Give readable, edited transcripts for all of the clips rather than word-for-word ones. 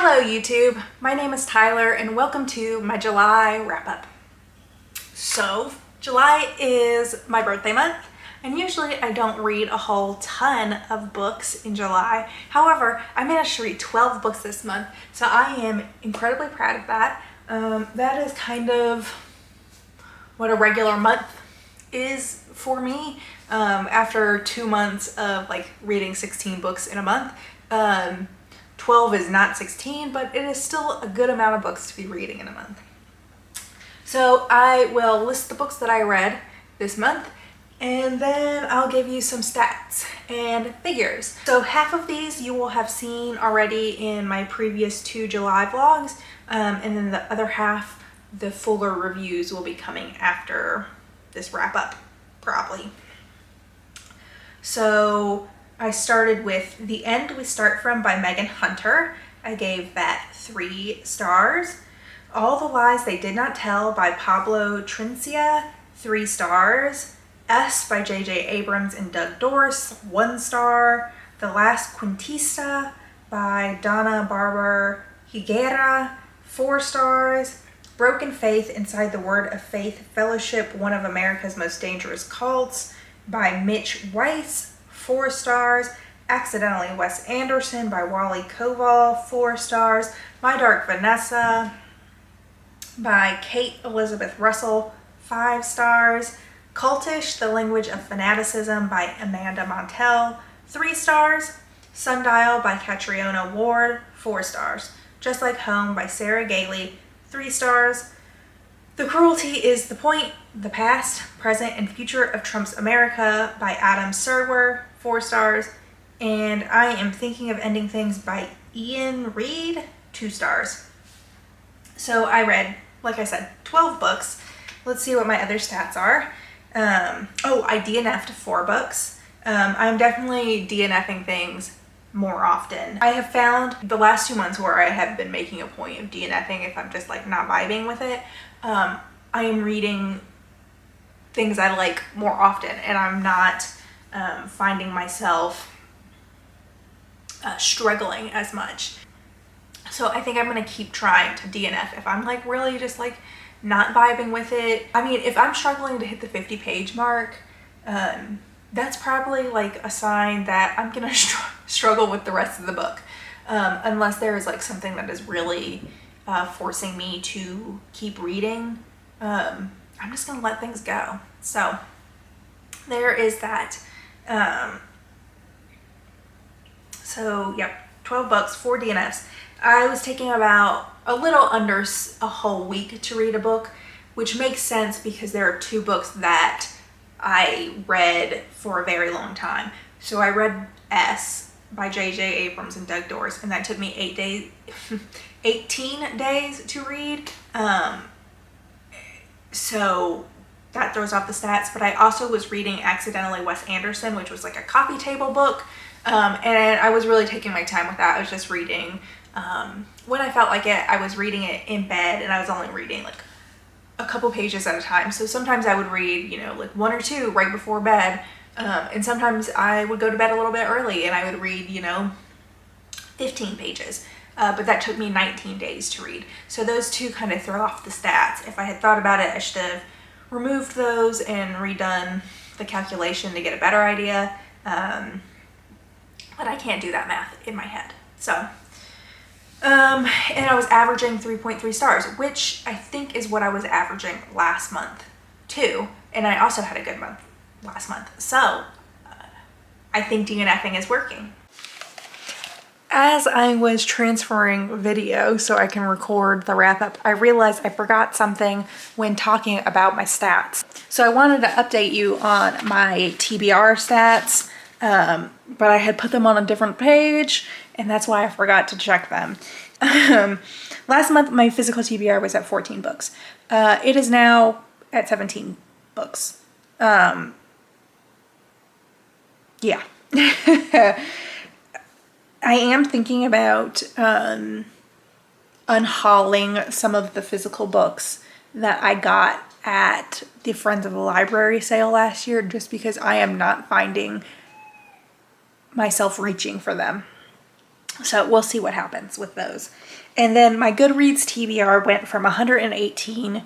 Hello YouTube, my name is Tyler and welcome to my July wrap-up. So, July is my birthday month and usually I don't read a whole ton of books in July. However, I managed to read 12 books this month, so I am incredibly proud of that. That is kind of what a regular month is for me. After 2 months of like reading 16 books in a month. 12 is not 16, but it is still a good amount of books to be reading in a month. So I will list the books that I read this month, and then I'll give you some stats and figures. So half of these you will have seen already in my previous 2 July vlogs, and then the other half, the fuller reviews, will be coming after this wrap up, probably. So I started with The End We Start From by Megan Hunter. I gave that 3 stars. All the Lies They Did Not Tell by Pablo Trincia, 3 stars. S by J.J. Abrams and Doug Dorst, 1 star. The Last Cuentista by Donna, Barba, Higuera, 4 stars. Broken Faith Inside the Word of Faith Fellowship, One of America's Most Dangerous Cults by Mitch, Weiss, 4 stars. Accidentally Wes Anderson by Wally, Koval, 4 stars. My Dark Vanessa by Kate Elizabeth Russell, 5 stars. Cultish, The Language of Fanaticism by Amanda Montell, 3 stars. Sundial by Catriona Ward, 4 stars. Just Like Home by Sarah Gailey, 3 stars. The Cruelty Is the Point, The Past, Present, and Future of Trump's America by Adam Serwer, 4 stars. And I Am Thinking of Ending Things by Iain, Reid, 2 stars. So I read, like I said, 12 books. Let's see what my other stats are. I DNF'd 4 books. I'm definitely DNFing things more often. I have found the last 2 months where I have been making a point of DNFing if I'm just like not vibing with it. I am reading things I like more often, and I'm not finding myself struggling as much. So I think I'm gonna keep trying to DNF if I'm like really just like not vibing with it. I mean, if I'm struggling to hit the 50-page mark, that's probably like a sign that I'm gonna struggle with the rest of the book, unless there is like something that is really forcing me to keep reading. I'm just gonna let things go. So there is that. So yep, 12 books, 4 DNFs. I was taking about a little under a whole week to read a book, which makes sense because there are 2 books that I read for a very long time. So I read S by J.J. Abrams and Doug Dorst, and that took me 18 days to read. So that throws off the stats, but I also was reading Accidentally Wes Anderson, which was like a coffee table book. And I was really taking my time with that. I was just reading when I felt like it. I was reading it in bed, and I was only reading like a couple pages at a time. So sometimes I would read, you know, like 1 or 2 right before bed. And sometimes I would go to bed a little bit early and I would read, you know, 15 pages. But that took me 19 days to read. So those 2 kind of throw off the stats. If I had thought about it, I should have removed those and redone the calculation to get a better idea. But I can't do that math in my head. So, and I was averaging 3.3 stars, which I think is what I was averaging last month too. And I also had a good month last month. So I think DNFing is working. As I was transferring video so I can record the wrap up, I realized I forgot something when talking about my stats. So I wanted to update you on my TBR stats, but I had put them on a different page, and that's why I forgot to check them. Last month, my physical TBR was at 14 books. It is now at 17 books. Yeah. I am thinking about unhauling some of the physical books that I got at the Friends of the Library sale last year, just because I am not finding myself reaching for them. So we'll see what happens with those. And then my Goodreads TBR went from 118.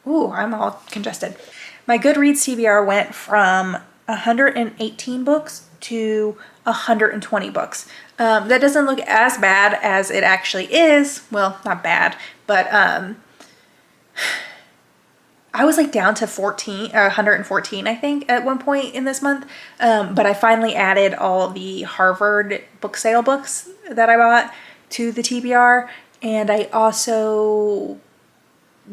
Ooh, I'm all congested. My Goodreads TBR went from 118 books to 120 books. That doesn't look as bad as it actually is. Well, not bad, but I was like down to 114, I think, at one point in this month. But I finally added all the Harvard book sale books that I bought to the TBR. And I also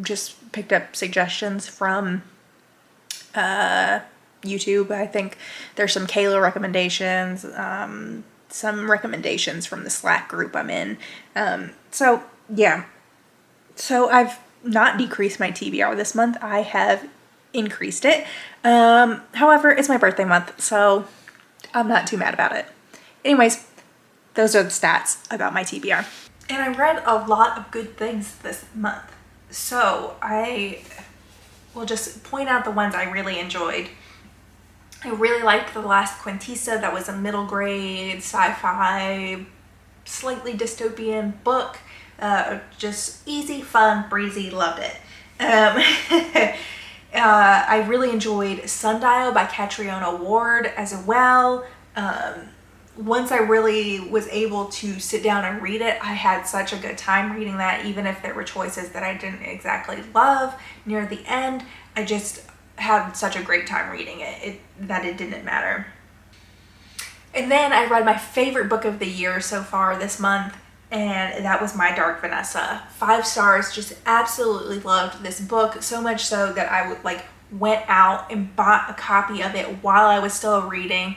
just picked up suggestions from YouTube. I think there's some Kayla recommendations, some recommendations from the Slack group I'm in. So yeah. So I've not decreased my TBR this month. I have increased it. However, it's my birthday month, so I'm not too mad about it. Anyways, those are the stats about my TBR. And I read a lot of good things this month. So I will just point out the ones I really enjoyed. I really liked the last Cuentista. That was a middle grade sci-fi, slightly dystopian book. Just easy, fun, breezy, loved it. I really enjoyed Sundial by Catriona Ward as well. Once I really was able to sit down and read it, I had such a good time reading that, even if there were choices that I didn't exactly love near the end. I just had such a great time reading it that it didn't matter. And then I read my favorite book of the year so far this month, and that was My Dark Vanessa. 5 stars, just absolutely loved this book, so much so that I went out and bought a copy of it while I was still reading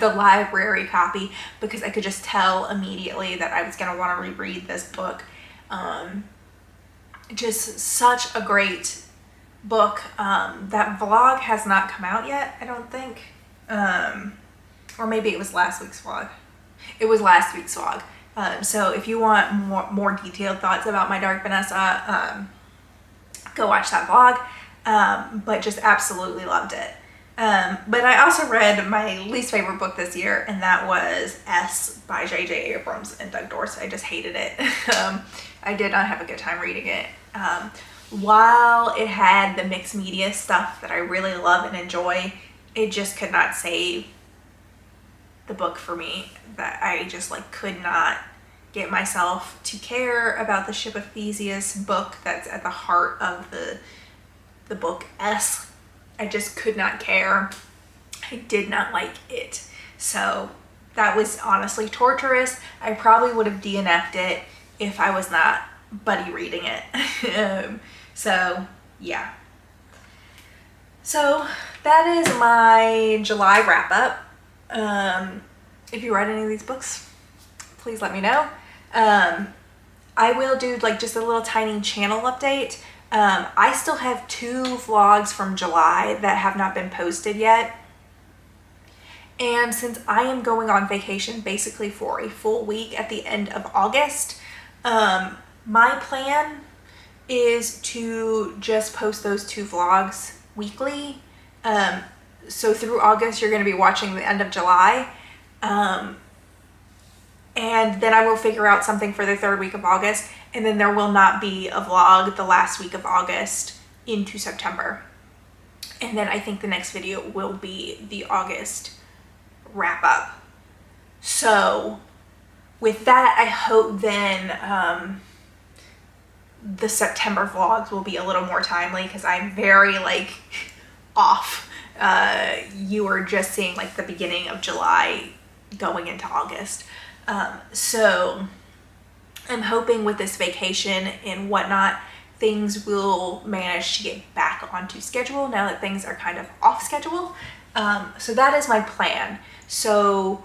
the library copy, because I could just tell immediately that I was going to want to reread this book. Just such a great book. That vlog has not come out yet, I don't think. Or maybe it was last week's vlog. It was last week's vlog. So if you want more detailed thoughts about My Dark Vanessa, go watch that vlog. But just absolutely loved it. But I also read my least favorite book this year, and that was S by J.J. Abrams and Doug Dorst. I just hated it. I did not have a good time reading it. While it had the mixed media stuff that I really love and enjoy, it just could not save the book for me. That I just could not get myself to care about the Ship of Theseus book that's at the heart of the book S. I just could not care. I did not like it. So that was honestly torturous. I probably would have DNF'd it if I was not buddy reading it. So yeah. So that is my July wrap up. If you read any of these books, please let me know. I will do just a little tiny channel update. I still have 2 vlogs from July that have not been posted yet. And since I am going on vacation basically for a full week at the end of August, my plan is to just post those 2 vlogs weekly. So through August, you're going to be watching the end of July. And then I will figure out something for the 3rd week of August. And then there will not be a vlog the last week of August into September. And then I think the next video will be the August wrap up. So with that, I hope then the September vlogs will be a little more timely, because I'm very off. You are just seeing the beginning of July going into August. So I'm hoping with this vacation and whatnot, things will manage to get back onto schedule now that things are kind of off schedule. So that is my plan. So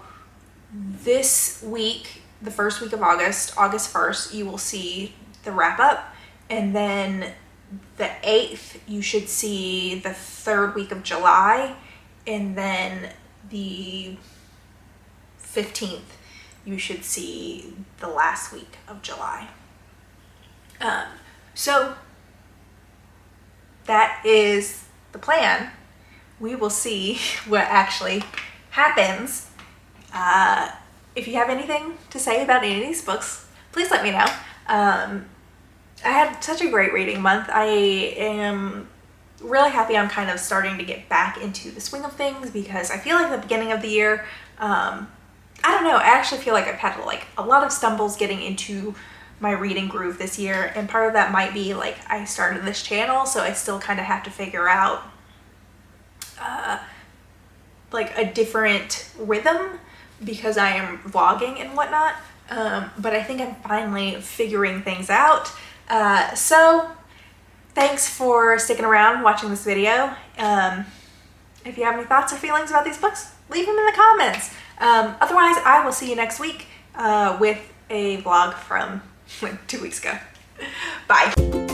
this week, the 1st week of August, August 1st, you will see the wrap up. And then the 8th, you should see the 3rd week of July. And then the 15th, you should see the last week of July. So that is the plan. We will see what actually happens. if you have anything to say about any of these books, please let me know. I had such a great reading month. I am really happy I'm kind of starting to get back into the swing of things, because I feel like the beginning of the year, I don't know, I actually feel like I've had like a lot of stumbles getting into my reading groove this year, and part of that might be like I started this channel, so I still kind of have to figure out like a different rhythm because I am vlogging and whatnot, but I think I'm finally figuring things out. So thanks for sticking around watching this video. If you have any thoughts or feelings about these books, leave them in the comments. Otherwise, I will see you next week with a vlog from like 2 weeks ago. Bye.